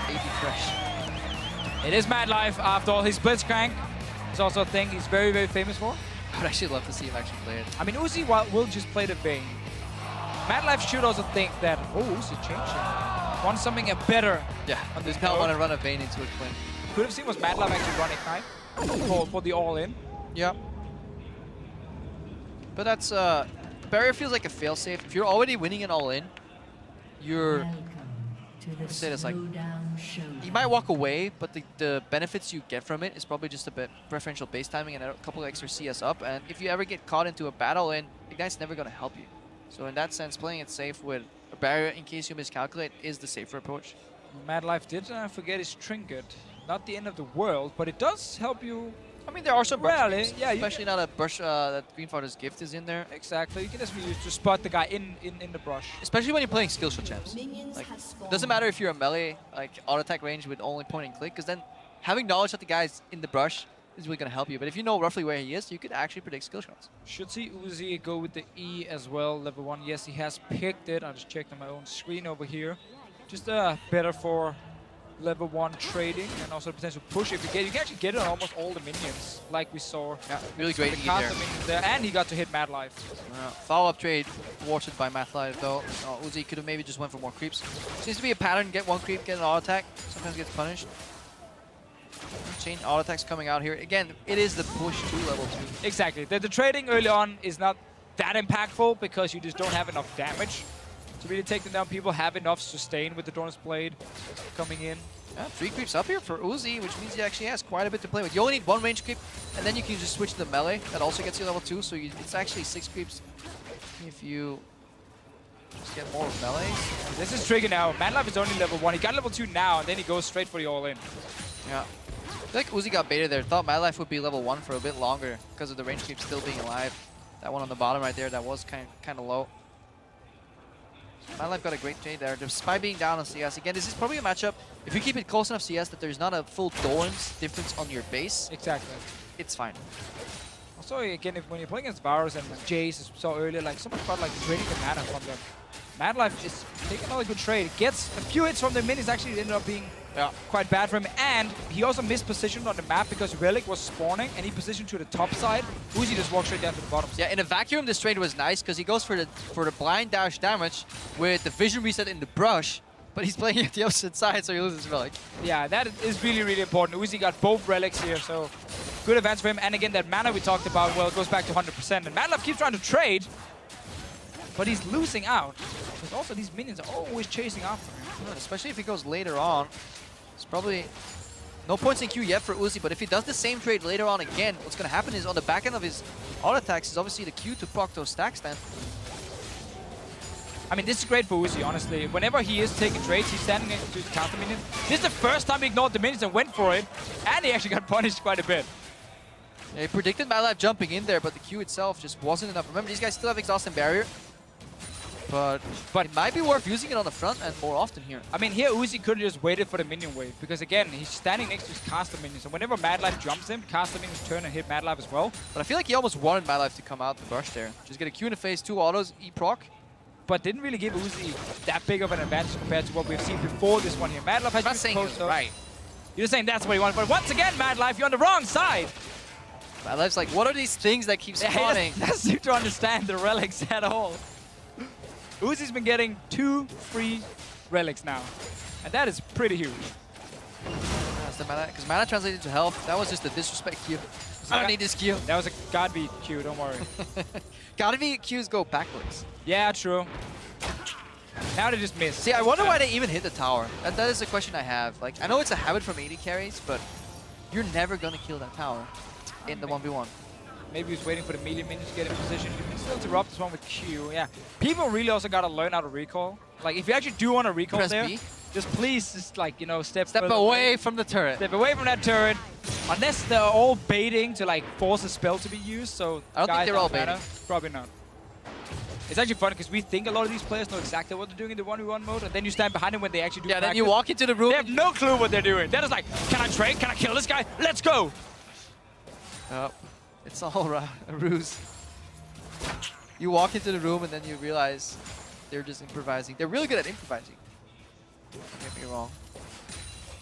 AD fresh. It is MadLife after all. His Blitzcrank is also a thing he's very, very famous for. I would actually love to see him actually play it. I mean, Uzi will just play the Vayne. MadLife should also think that, oh, Uzi changing. Want something better. Yeah, on does this not board. want to run a Vayne into a Twin. Could have seen was MadLife actually run Ignite for the all-in. Yeah. But that's, Barrier feels like a failsafe. If you're already winning an all-in, you're, let's say this, like, you might walk away, but the benefits you get from it is probably just a bit preferential base timing and a couple of extra CS up. And if you ever get caught into a battle, in Ignite's never going to help you. So in that sense, playing it safe with a Barrier in case you miscalculate is the safer approach. MadLife did forget his trinket. Not the end of the world, but it does help you. I mean, there are some brush Rarely, creeps, yeah, especially now that brush that Greenfather's gift is in there. Exactly. You can just use to spot the guy in the brush. Especially when you're playing skill shot champs. Like, it doesn't matter if you're a melee, like auto attack range with only point and click, because then having knowledge that the guy's in the brush is really going to help you. But if you know roughly where he is, you could actually predict skill shots. Should see Uzi go with the E as well, level 1. Yes, he has picked it. I just checked on my own screen over here. Just better for level 1 trading and also the potential push. If you can actually get it on almost all the minions, like we saw. Yeah, really great the E there. minions there. And he got to hit MadLife. Follow-up trade thwarted by MadLife though. Uzi could have maybe just went for more creeps. Seems to be a pattern, get one creep, get an auto attack. Sometimes gets punished. Chain auto attacks coming out here. Again, it is the push to level 2. Exactly. The trading early on is not that impactful because you just don't have enough damage to really take them down. People have enough sustain with the Dorn's Blade coming in. Yeah, 3 creeps up here for Uzi, which means he actually has quite a bit to play with. You only need 1 range creep, and then you can just switch to the melee. That also gets you level 2, so it's actually 6 creeps if you just get more melees. This is tricky now. MadLife is only level 1. He got level 2 now, and then he goes straight for the all-in. Yeah. I feel like Uzi got baited there. Thought MadLife would be level 1 for a bit longer because of the range creep still being alive. That one on the bottom right there, that was kind of low. MadLife got a great trade there, despite being down on CS. Again, this is probably a matchup, if you keep it close enough CS that there's not a full Doran's difference on your base, Exactly. it's fine. Also, again, when you're playing against Varus and Jace, as we saw earlier, like so much about like trading the mana from them. MadLife is taking another good trade. Gets a few hits from the minis, actually ended up being quite bad for him. And he also mispositioned on the map because Relic was spawning and he positioned to the top side. Uzi just walked straight down to the bottom side. Yeah, in a vacuum, this trade was nice because he goes for the blind dash damage with the vision reset in the brush, but he's playing at the opposite side, so he loses Relic. Yeah, that is really, really important. Uzi got both relics here, so good advance for him. And again, that mana we talked about, well, it goes back to 100%. And MadLife keeps trying to trade, but he's losing out. Because also these minions are always chasing after him. Especially if he goes later on. It's probably no points in queue yet for Uzi, but if he does the same trade later on again, what's going to happen is on the back end of his auto attacks is obviously the queue to proc those stacks then. I mean, this is great for Uzi, honestly. Whenever he is taking trades, he's standing next to his counter minion. This is the first time he ignored the minions and went for it, and he actually got punished quite a bit. Yeah, he predicted MadLife jumping in there, but the queue itself just wasn't enough. Remember, these guys still have exhaust and barrier. But it might be worth using it on the front end more often here. I mean, here Uzi could have just waited for the minion wave, because again, he's standing next to his caster minions, so whenever MadLife jumps him, caster minions turn and hit MadLife as well. But I feel like he almost wanted MadLife to come out the brush there. Just get a Q in the face, 2 autos, E-proc. But didn't really give Uzi that big of an advantage compared to what we've seen before this one here. MadLife has not saying close, right. You're just saying that's what he wanted, but once again, MadLife, you're on the wrong side. MadLife's like, what are these things that keep spawning? He doesn't seem to understand the relics at all. Uzi's been getting 2 free relics now, and that is pretty huge. That's the mana, because mana translated to health. That was just a disrespect Q. I don't need this Q. That was a God beat Q, don't worry. Gotta be Qs go backwards. Yeah, true. Now they just missed. See, I wonder why they even hit the tower. That is a question I have. Like, I know it's a habit from AD carries, but you're never gonna kill that tower in the 1v1. Maybe he's waiting for the melee minions to get in position. You can still interrupt this one with Q. Yeah. People really also gotta learn how to recall. Like, if you actually do want to recall Press there, B. just please, just like, you know, step away from the turret. Step away from that turret. Unless they're all baiting to like force a spell to be used. So I don't think they're all baiting. Probably not. It's actually funny because we think a lot of these players know exactly what they're doing in the 1v1 mode, and then you stand behind them when they actually do practice. Then you walk into the room. They have no clue what they're doing. They're just like, can I trade? Can I kill this guy? Let's go! It's all a ruse. You walk into the room and then you realize they're just improvising. They're really good at improvising. Don't get me wrong.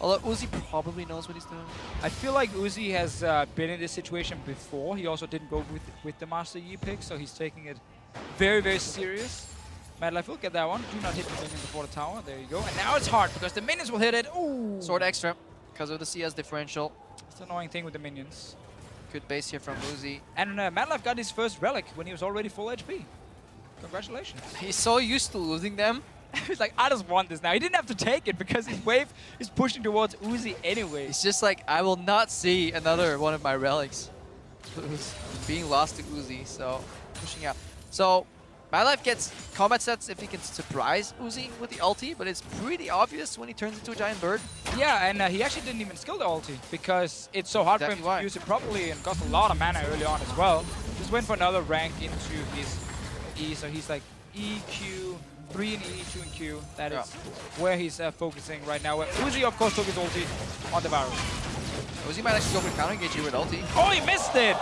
Although Uzi probably knows what he's doing. I feel like Uzi has been in this situation before. He also didn't go with the Master Yi pick, so he's taking it very, very serious. MadLife will get that one. Do not hit the minion before the tower. There you go. And now it's hard because the minions will hit it. Ooh! Sword extra because of the CS differential. It's the annoying thing with the minions. Good base here from Uzi. And MadLife got his first relic when he was already full HP. Congratulations. He's so used to losing them. He's like, I just want this now. He didn't have to take it because his wave is pushing towards Uzi anyway. He's just like, I will not see another one of my relics being lost to Uzi, so pushing out. So MadLife gets combat sets if he can surprise Uzi with the ulti, but it's pretty obvious when he turns into a giant bird. Yeah, and he actually didn't even skill the ulti because it's so hard for him to use it properly and cost a lot of mana early on as well. Just went for another rank into his E, so he's like E, Q, 3 in E, 2 in Q. That is where he's focusing right now. Uzi, of course, took his ulti on the Varus. Uzi might actually go for counter engage here with ulti. Oh, he missed it!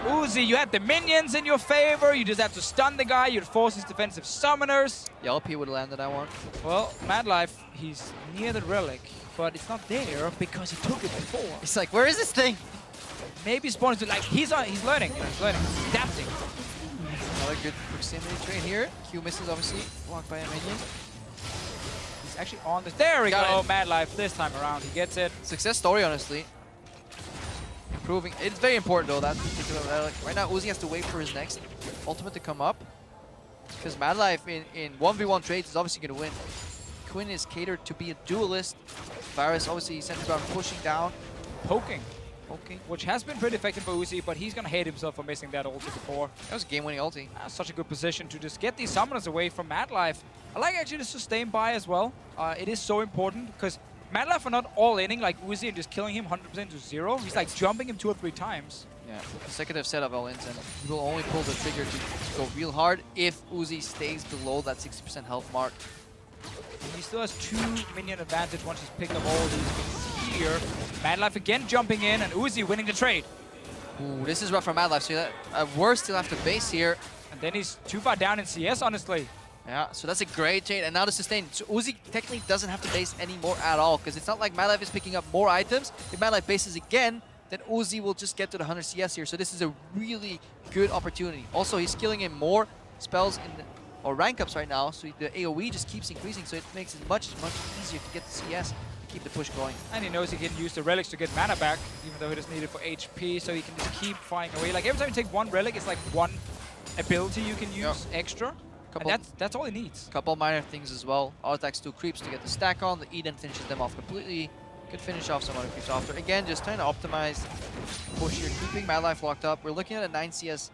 Uzi, you had the minions in your favor. You just have to stun the guy. You'd force his defensive summoners. The LP would have landed that one. Well, MadLife, he's near the relic, but it's not there because he took it before. He's like, where is this thing? Maybe spawners to like he's learning, he's learning, adapting. Another good proximity trade here. Q misses obviously, blocked by a minion. He's actually on this. There we go, MadLife this time around. He gets it. Success story, honestly. Improving. It's very important though, that particular relic. Right now Uzi has to wait for his next ultimate to come up. Because MadLife in 1v1 trades is obviously going to win. Quinn is catered to be a duelist. Varus obviously centered around pushing down. Poking, which has been pretty effective for Uzi, but he's going to hate himself for missing that ulti before. That was a game-winning ulti. Such a good position to just get these summoners away from MadLife. I like actually the sustain buy as well. It is so important because MadLife are not all-inning like Uzi and just killing him 100% to 0. He's like jumping him 2 or 3 times. Yeah, consecutive set of all-ins, and he will only pull the trigger to go real hard if Uzi stays below that 60% health mark. And he still has 2 minion advantage once he's picked up all these minions here. MadLife again jumping in, and Uzi winning the trade. Ooh, this is rough for MadLife, so at worst he'll have to base here. And then he's too far down in CS, honestly. Yeah, so that's a great trade, and now the sustain. So Uzi technically doesn't have to base anymore at all, because it's not like MadLife is picking up more items. If MadLife bases again, then Uzi will just get to the 100 CS here. So this is a really good opportunity. Also, he's skilling in more spells in the, or rank ups right now, so the AoE just keeps increasing, so it makes it much easier to get the CS to keep the push going. And he knows he can use the relics to get mana back, even though he doesn't need it for HP, so he can just keep flying away. Like every time you take one relic, it's like one ability you can use extra. And that's all he needs. Couple minor things as well. All attacks 2 creeps to get the stack on. The E then finishes them off completely. Could finish off some other creeps after. Again, just trying to optimize push here, keeping MadLife locked up. We're looking at a 9 CS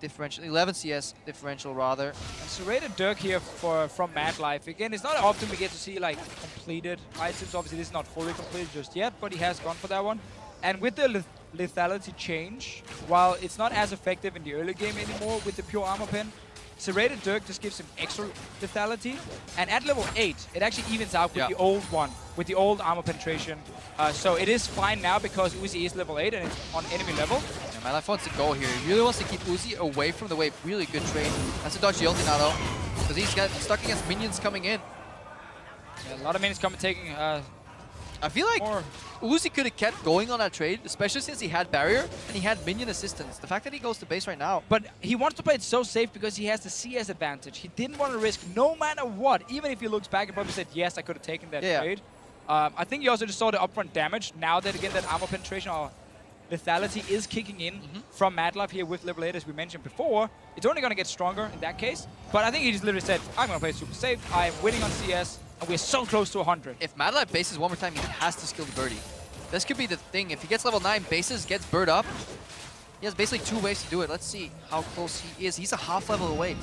differential, 11 CS differential rather. And serrated Dirk here from MadLife. Again, it's not often we get to see like completed items. Obviously, this is not fully completed just yet, but he has gone for that one. And with the lethality change, while it's not as effective in the early game anymore with the pure armor pen, serrated Dirk just gives him extra lethality, and at level 8, it actually evens out with the old one, with the old armor penetration. So it is fine now because Uzi is level 8 and it's on enemy level. Yeah, MadLife wants to go here. He really wants to keep Uzi away from the wave. Really good trade. Has to dodge the ulti now though, because he's got stuck against minions coming in. Yeah, a lot of minions coming, taking I feel like Uzi could have kept going on that trade, especially since he had barrier and he had minion assistance. The fact that he goes to base right now. But he wants to play it so safe because he has the CS advantage. He didn't want to risk no matter what. Even if he looks back and probably said, yes, I could have taken that trade. I think he also just saw the upfront damage. Now that, again, that armor penetration or lethality is kicking in from MadLife here with level 8, as we mentioned before. It's only going to get stronger in that case. But I think he just literally said, I'm going to play super safe. I'm winning on CS. And we're so close to 100. If MadLife bases one more time, he has to skill the birdie. This could be the thing. If he gets level 9 bases, gets bird up, he has basically 2 ways to do it. Let's see how close he is. He's a half level away.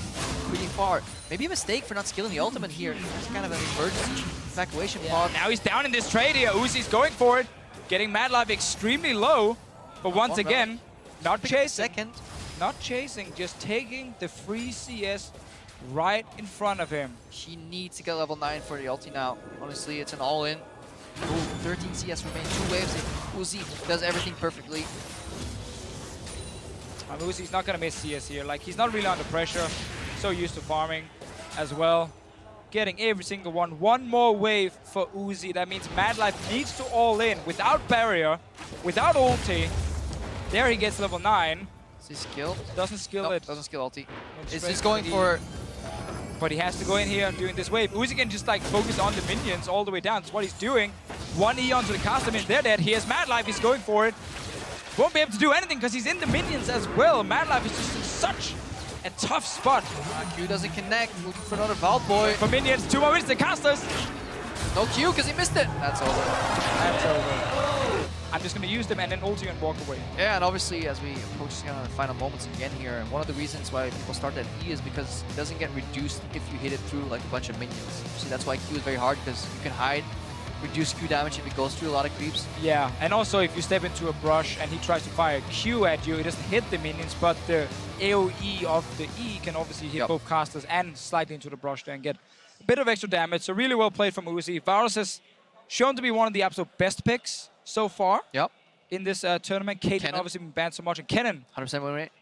Pretty far. Maybe a mistake for not skilling the ultimate here. It's kind of an emergency evacuation pod. Now he's down in this trade here. Uzi's going for it. Getting MadLife extremely low. But once again, not chasing. Not chasing, just taking the free CS right in front of him. He needs to get level 9 for the ulti now. Honestly, it's an all-in. 13 CS remain, 2 waves if Uzi does everything perfectly. Uzi's not going to miss CS here. Like, he's not really under pressure. So used to farming as well. getting every single one. One more wave for Uzi. That means MadLife needs to all in without barrier, without ulti. There he gets level 9. Is he skilled? Doesn't skill Nope, it. doesn't skill ulti. Went It's straight just going to for... But he has to go in here during this wave. Uzi can just like focus on the minions all the way down. That's what he's doing. One E onto the caster minion. They're dead. Here's MadLife. He's going for it. Won't be able to do anything because he's in the minions as well. MadLife is just in such a tough spot. Q doesn't connect. Looking for another Vault Boy. For minions, 2 more minutes. The casters. No Q because he missed it. That's over. That's over. I'm just going to use them and then ulti and walk away. Yeah, and obviously as we approach kind of the final moments again here, and one of the reasons why people start that E is because it doesn't get reduced if you hit it through like a bunch of minions. See, that's why Q is very hard because you can hide, reduce Q damage if it goes through a lot of creeps. Yeah, and also if you step into a brush and he tries to fire Q at you, it doesn't hit the minions, but the AoE of the E can obviously hit both casters and slightly into the brush there and get a bit of extra damage. So really well played from Uzi. Varus has shown to be one of the absolute best picks so far Yep. in this tournament. Caitlyn obviously been banned so much, and Kennen 100% win rate.